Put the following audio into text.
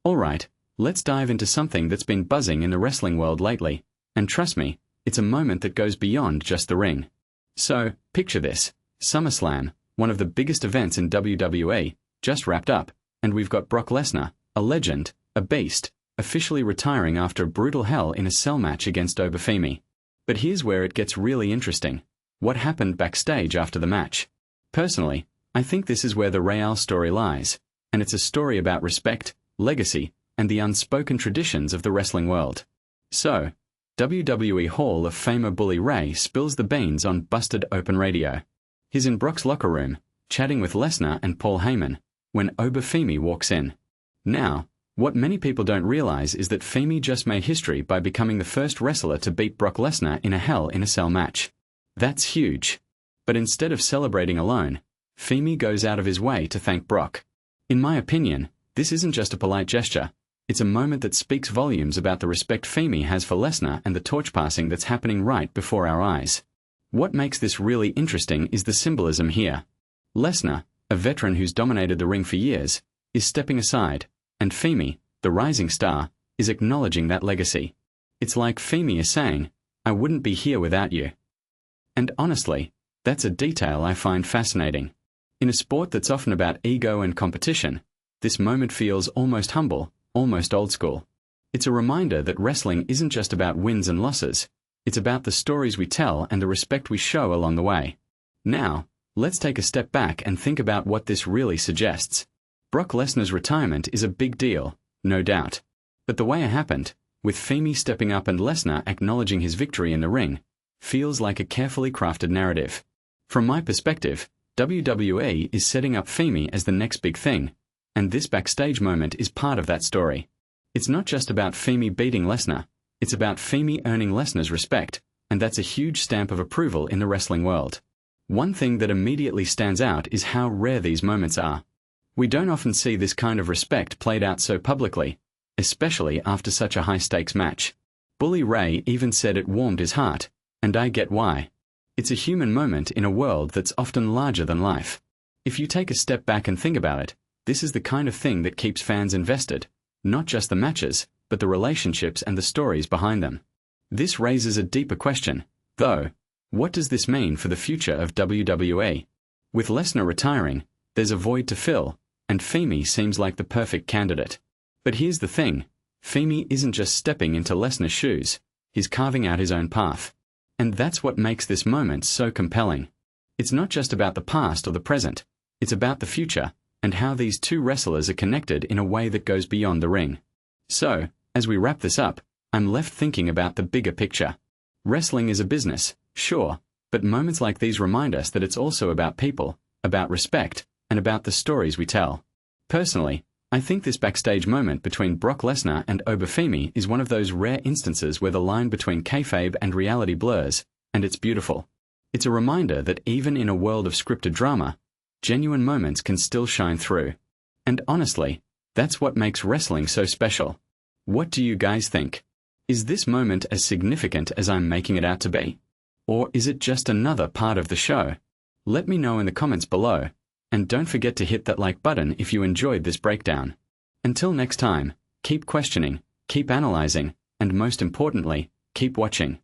Alright, let's dive into something that's been buzzing in the wrestling world lately, and trust me, it's a moment that goes beyond just the ring. So, picture this, SummerSlam, one of the biggest events in WWE, just wrapped up, and we've got Brock Lesnar, a legend, a beast, officially retiring after a brutal Hell in a Cell match against Oba Femi. But here's where it gets really interesting. What happened backstage after the match? Personally, I think this is where the real story lies, and it's a story about respect, legacy, and the unspoken traditions of the wrestling world. So, WWE Hall of Famer Bully Ray spills the beans on Busted Open Radio. He's in Brock's locker room, chatting with Lesnar and Paul Heyman, when Oba Femi walks in. Now, what many people don't realize is that Femi just made history by becoming the first wrestler to beat Brock Lesnar in a Hell in a Cell match. That's huge. But instead of celebrating alone, Femi goes out of his way to thank Brock. In my opinion, this isn't just a polite gesture. It's a moment that speaks volumes about the respect Femi has for Lesnar and the torch passing that's happening right before our eyes. What makes this really interesting is the symbolism here. Lesnar, a veteran who's dominated the ring for years, is stepping aside, and Femi, the rising star, is acknowledging that legacy. It's like Femi is saying, "I wouldn't be here without you." And honestly, that's a detail I find fascinating. In a sport that's often about ego and competition, this moment feels almost humble, almost old school. It's a reminder that wrestling isn't just about wins and losses, it's about the stories we tell and the respect we show along the way. Now, let's take a step back and think about what this really suggests. Brock Lesnar's retirement is a big deal, no doubt. But the way it happened, with Femi stepping up and Lesnar acknowledging his victory in the ring, feels like a carefully crafted narrative. From my perspective, WWE is setting up Femi as the next big thing, and this backstage moment is part of that story. It's not just about Femi beating Lesnar, it's about Femi earning Lesnar's respect, and that's a huge stamp of approval in the wrestling world. One thing that immediately stands out is how rare these moments are. We don't often see this kind of respect played out so publicly, especially after such a high-stakes match. Bully Ray even said it warmed his heart, and I get why. It's a human moment in a world that's often larger than life. If you take a step back and think about it, this is the kind of thing that keeps fans invested, not just the matches, but the relationships and the stories behind them. This raises a deeper question, though. What does this mean for the future of WWE? With Lesnar retiring, there's a void to fill, and Femi seems like the perfect candidate. But here's the thing, Femi isn't just stepping into Lesnar's shoes, he's carving out his own path. And that's what makes this moment so compelling. It's not just about the past or the present, it's about the future, and how these two wrestlers are connected in a way that goes beyond the ring. So, as we wrap this up, I'm left thinking about the bigger picture. Wrestling is a business, sure, but moments like these remind us that it's also about people, about respect, and about the stories we tell. Personally, I think this backstage moment between Brock Lesnar and Oba Femi is one of those rare instances where the line between kayfabe and reality blurs, and it's beautiful. It's a reminder that even in a world of scripted drama, genuine moments can still shine through. And honestly, that's what makes wrestling so special. What do you guys think? Is this moment as significant as I'm making it out to be? Or is it just another part of the show? Let me know in the comments below, and don't forget to hit that like button if you enjoyed this breakdown. Until next time, keep questioning, keep analyzing, and most importantly, keep watching.